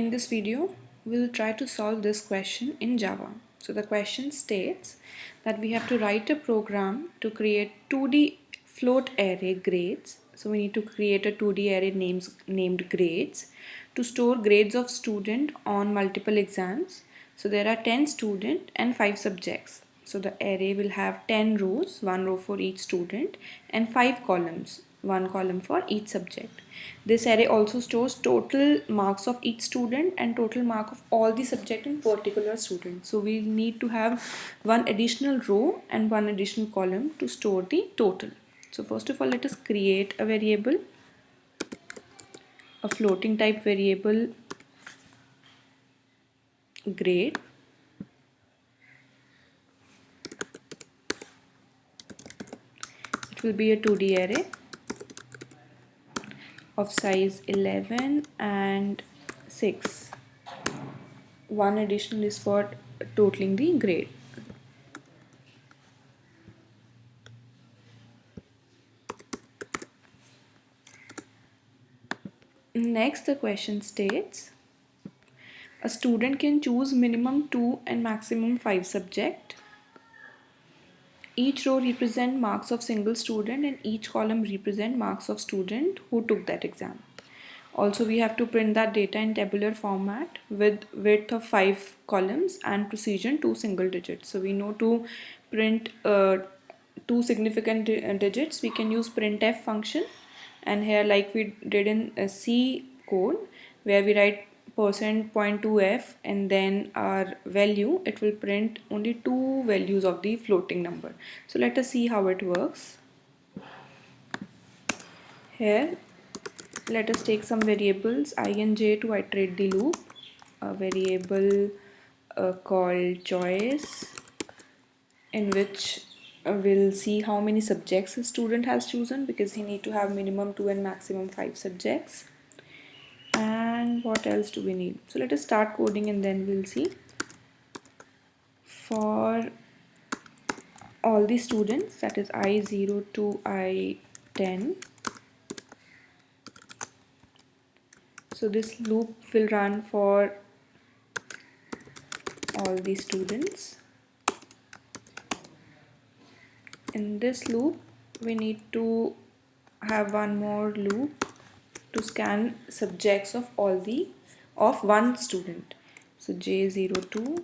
In this video, we'll try to solve this question in Java. So the question states that we have to write a program to create 2D float array grades. So we need to create a 2D array named grades to store grades of student on multiple exams. So there are 10 student and 5 subjects. So the array will have 10 rows, one row for each student, and 5 columns, one column for each subject. This array also stores total marks of each student and total mark of all the subject in particular student. So we need to have one additional row and one additional column to store the total. So first of all, let us create a variable, a floating type variable grade. It will be a 2D array of size 11 and 6. One additional is for totaling the grade. Next, the question states a student can choose minimum 2 and maximum 5 subject. Each row represent marks of single student and each column represent marks of student who took that exam. Also, we have to print that data in tabular format with width of 5 columns and precision 2 single digits. So we know to print 2 significant digits, we can use printf function, and here like we did in C code where we write %.2f and then our value, it will print only 2 values of the floating number. So let us see how it works. Here let us take some variables I and j to iterate the loop. A variable called choice, in which we'll see how many subjects a student has chosen, because he need to have minimum 2 and maximum 5 subjects. And what else do we need? So let us start coding and then we'll see. For all the students, that is I0 to I10, so this loop will run for all the students. In this loop, we need to have one more loop to scan subjects of one student. So J02,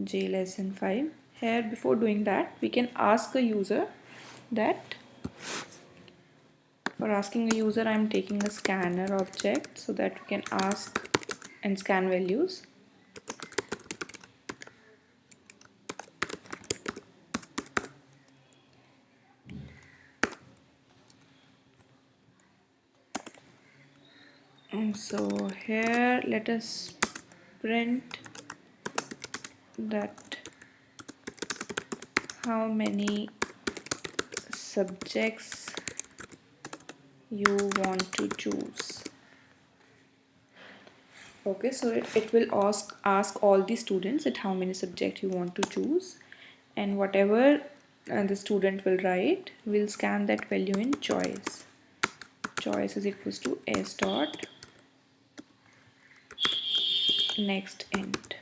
J less than 5. Here, before doing that, we can ask a user that, for asking a user, I am taking a scanner object so that we can ask and scan values. And so here let us print that how many subjects you want to choose. Okay, so it will ask all the students at how many subjects you want to choose, and whatever the student will write, we'll scan that value in choice. Choice is equals to s dot next int.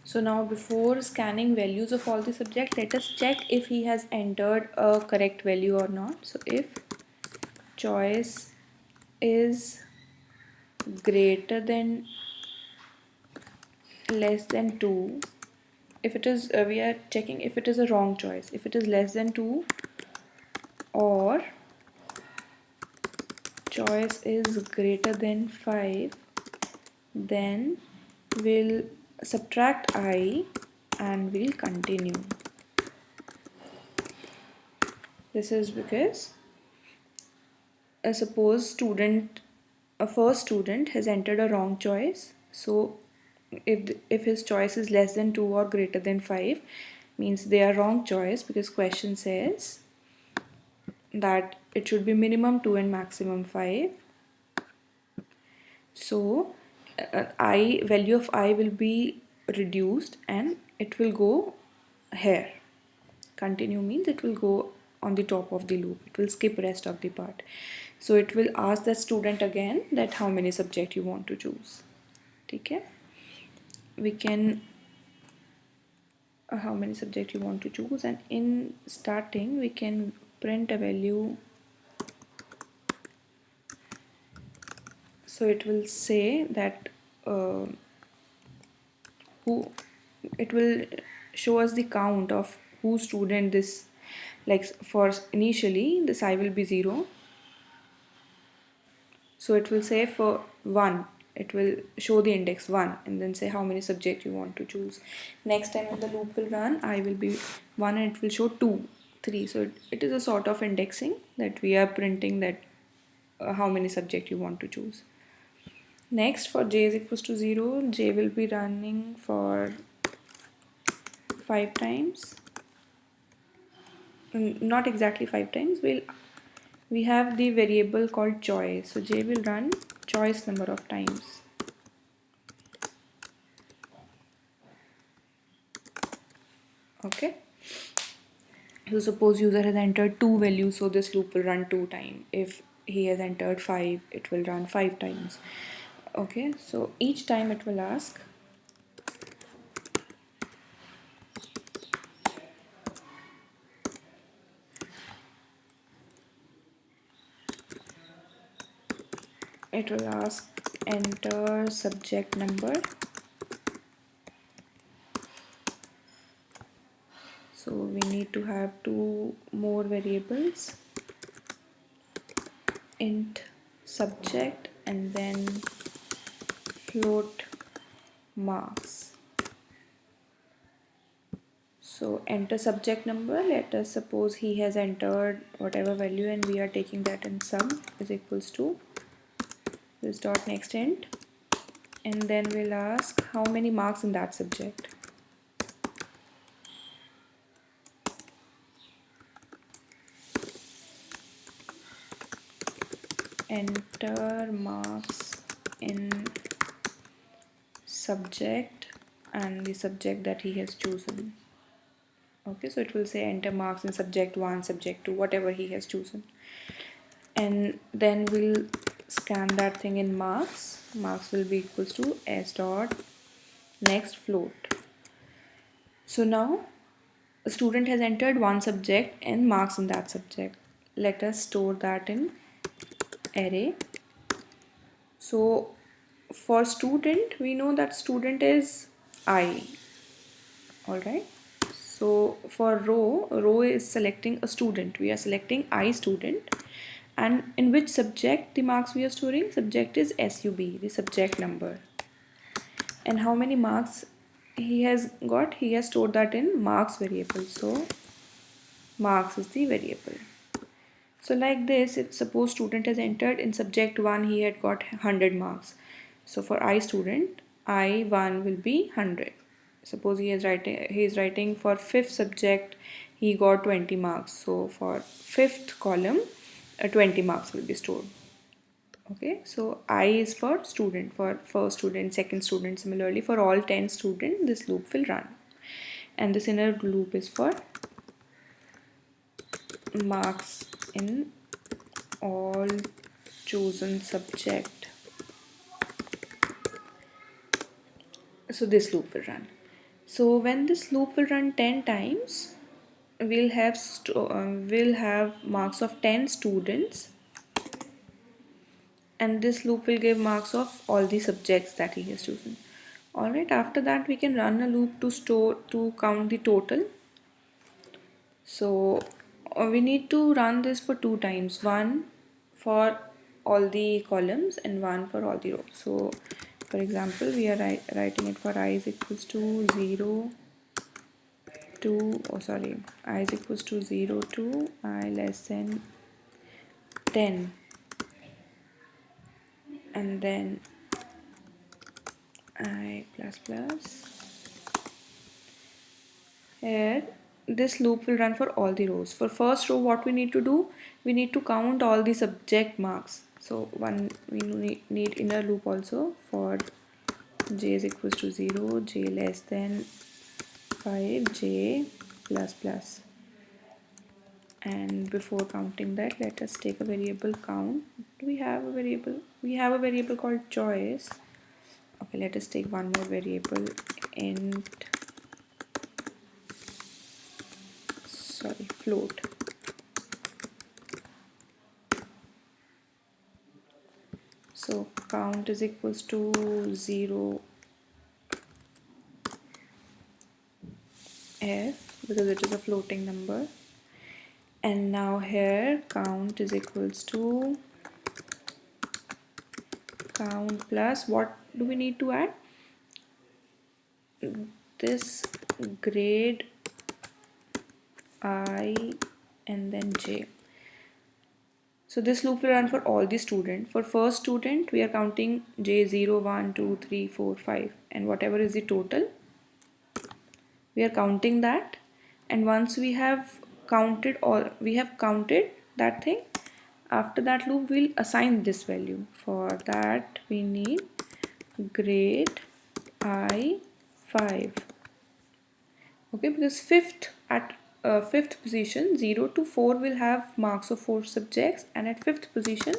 So now, before scanning values of all the subjects, let us check if he has entered a correct value or not. So if choice is greater than less than 2, if it is we are checking if it is a wrong choice. If it is less than 2 or choice is greater than 5, then we'll subtract I and we'll continue. This is because suppose a first student has entered a wrong choice. So if his choice is less than 2 or greater than 5, means they are wrong choice, because question says that it should be minimum 2 and maximum 5. So value of I will be reduced and it will go here. Continue means it will go on the top of the loop, it will skip rest of the part. So it will ask the student again that how many subject you want to choose. Okay, we can how many subject you want to choose, and in starting we can print a value. So it will say that uh, who, it will show us the count of who student this, like for initially this I will be 0, so it will say for 1, it will show the index 1 and then say how many subject you want to choose. Next time when the loop will run, I will be 1 and it will show 2, 3. So it is a sort of indexing that we are printing that how many subject you want to choose. Next, for j is equals to 0, j will be running for 5 times. Not exactly 5 times, we have the variable called choice, so j will run choice number of times. Okay, so suppose user has entered 2 values, so this loop will run 2 times. If he has entered 5, it will run 5 times. Okay, so each time it will ask enter subject number. So we need to have 2 more variables, int subject and then float marks. So enter subject number, let us suppose he has entered whatever value and we are taking that in sum is equals to this dot next int, and then we'll ask how many marks in that subject. Enter marks in subject and the subject that he has chosen. Okay, so it will say enter marks in subject 1, subject 2, whatever he has chosen. And then we'll scan that thing in marks. Marks will be equals to s dot next float. So now a student has entered one subject and marks in that subject. Let us store that in array. So for student, we know that student is I. Alright. So for row is selecting a student. We are selecting I student. And in which subject the marks we are storing? Subject is SUB, the subject number. And how many marks he has got? He has stored that in marks variable. So marks is the variable. So like this, if suppose student has entered in subject 1, he had got 100 marks. So for I student, I1 will be 100. Suppose he is writing for fifth subject, he got 20 marks. So for fifth column, 20 marks will be stored. Okay, so I is for student, for first student, second student. Similarly, for all 10 students, this loop will run. And this inner loop is for marks in all chosen subject. So this loop will run. So when this loop will run 10 times, we'll have marks of 10 students, and this loop will give marks of all the subjects that he has chosen. Alright, after that we can run a loop to count the total. So we need to run this for 2 times, one for all the columns and one for all the rows. So for example, we are writing it for I is equals to 0 to, I is equals to 0 to I less than 10, and then I plus plus. Here this loop will run for all the rows. For first row, what we need to do, we need to count all the subject marks. So we need inner loop also for j is equals to 0, j less than 5, j plus plus. And before counting that, let us take a variable count. We have a variable, called choice. Okay, let us take one more variable, int, float. So count is equals to 0 f, because it is a floating number. And now here count is equals to count plus, what do we need to add? This grade I and then j. So this loop will run for all the students. For first student, we are counting j0, 1, 2, 3, 4, 5, and whatever is the total, we are counting that. And once we have counted that thing, after that loop we'll assign this value. For that we need grade I5. Okay, because fifth position, 0 to 4 will have marks of 4 subjects, and at fifth position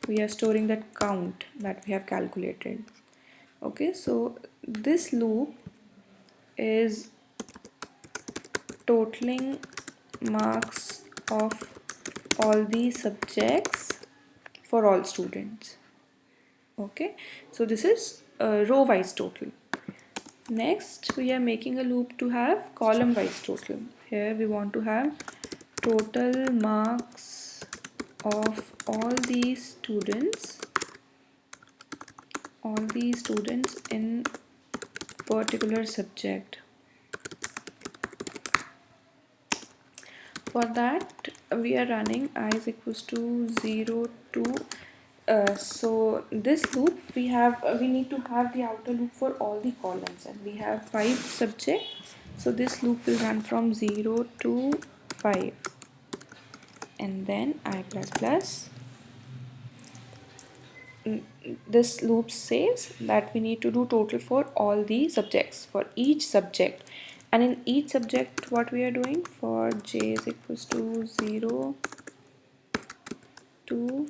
we are storing that count that we have calculated. Okay, so this loop is totaling marks of all the subjects for all students. Okay, so this is row wise total. Next, we are making a loop to have column wise total. Here we want to have total marks of all these students in particular subject. For that we are running I is equals to 0 to so this loop we need to have the outer loop for all the columns, and we have 5 subjects, so this loop will run from 0 to 5, and then I plus plus. This loop says that we need to do total for all the subjects, for each subject, and in each subject what we are doing, for j is equals to 0 to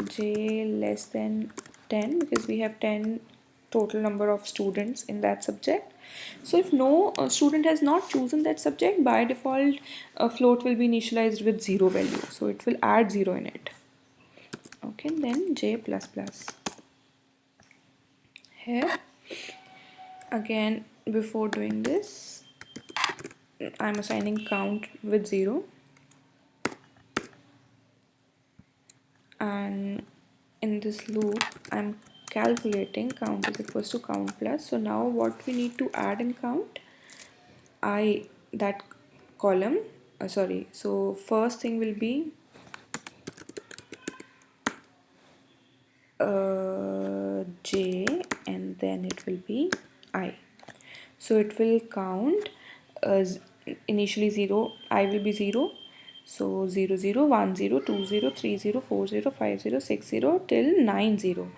j less than 10, because we have 10 total number of students in that subject. So if no student has not chosen that subject, by default a float will be initialized with 0 value, so it will add 0 in it. Okay, then j plus plus. Here again, before doing this, I'm assigning count with 0, and in this loop I'm calculating count is equals to count plus. So now what we need to add in count, that column, so first thing will be j, and then it will be I. So it will count initially 0, I will be 0, so 0 0 1 0 2 0 3 0 4 0 5 0 6 0 till 9 0.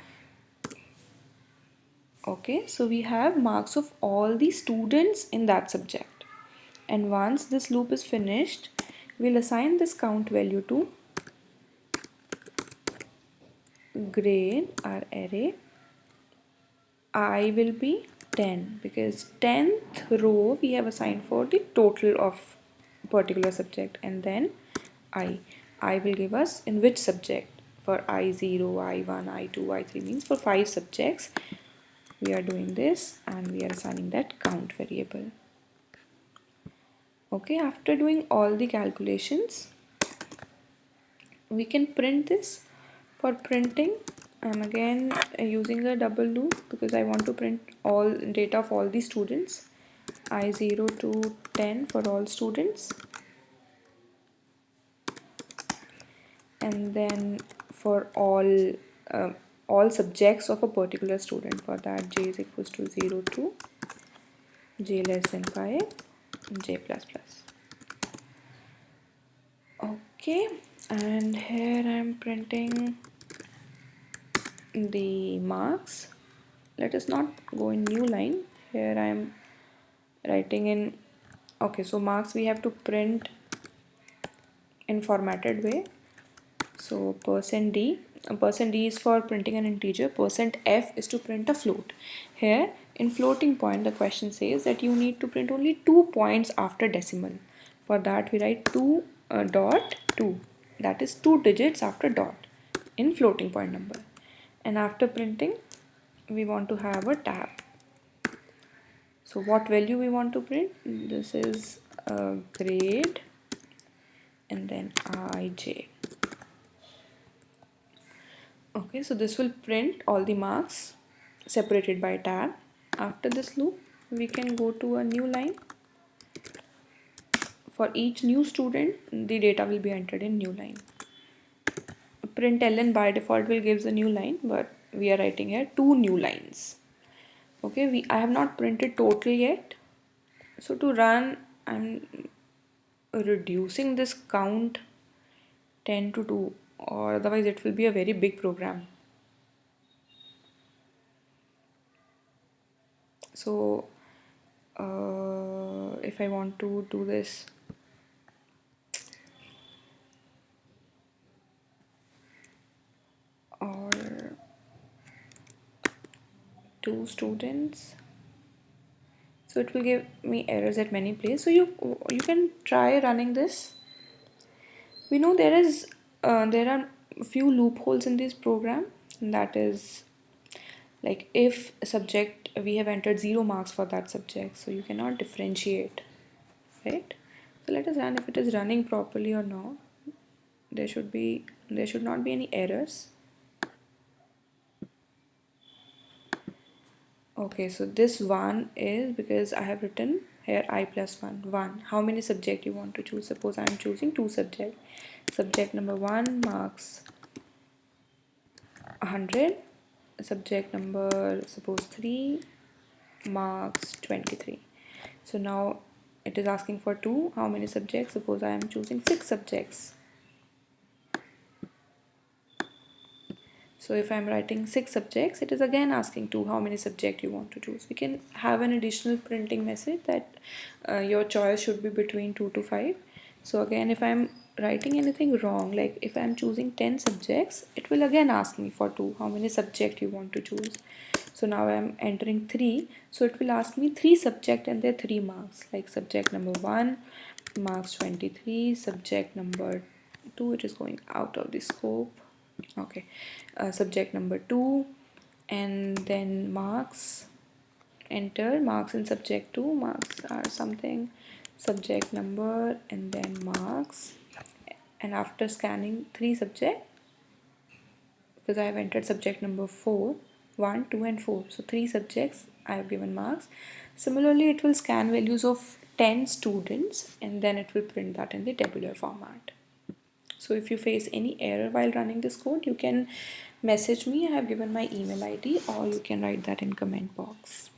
Okay, so we have marks of all the students in that subject, and once this loop is finished, we'll assign this count value to grade, our array. I will be 10, because 10th row we have assigned for the total of particular subject, and then I will give us in which subject. For I0, I1, I2, I3 means for 5 subjects we are doing this, and we are assigning that count variable. Okay, after doing all the calculations, we can print this. For printing, I'm again using a double loop, because I want to print all data of all the students, I0 to 10 for all students, and then for all subjects of a particular student. For that, j is equals to 0 to j less than 5 and j plus plus. Okay, and here I'm printing the marks. Let us not go in new line. Here I am writing in Okay, so marks we have to print in formatted way. So %d, %d is for printing an integer, %f is to print a float. Here in floating point the question says that you need to print only 2 points after decimal. For that we write 2 dot 2, that is 2 digits after dot in floating point number. And after printing we want to have a tab. So what value we want to print? This is grade and then ij. Okay, so this will print all the marks separated by tab. After this loop, we can go to a new line. For each new student, the data will be entered in new line. Println by default will gives a new line, but we are writing here 2 new lines. Okay, I have not printed total yet. So to run, I'm reducing this count 10 to 2, or otherwise it will be a very big program. So if I want to do this, or 2 students, so it will give me errors at many places. So you can try running this. We know there are a few loopholes in this program. That is, like, if a subject we have entered 0 marks for that subject, so you cannot differentiate, right? So let us run if it is running properly or not. There should not be any errors. Okay, so this one is because I have written here I plus 1. How many subject you want to choose? Suppose I am choosing 2 subject. Subject number 1 marks 100. Subject number, suppose 3, marks 23. So now it is asking for 2. How many subjects? Suppose I am choosing 6 subjects. So if I'm writing 6 subjects, it is again asking to how many subject you want to choose. We can have an additional printing message that your choice should be between 2 to 5. So again, if I'm writing anything wrong, like if I'm choosing 10 subjects, it will again ask me for 2, how many subject you want to choose. So now I'm entering 3, so it will ask me 3 subject and their 3 marks, like subject number 1 marks 23, subject number 2, it is going out of the scope. Okay, subject number 2, and then marks, enter marks in subject 2, marks are something, subject number and then marks. And after scanning 3 subject, because I have entered subject number 4, 1, 2 and 4, so 3 subjects I have given marks. Similarly, it will scan values of 10 students and then it will print that in the tabular format. So if you face any error while running this code, you can message me. I have given my email ID, or you can write that in comment box.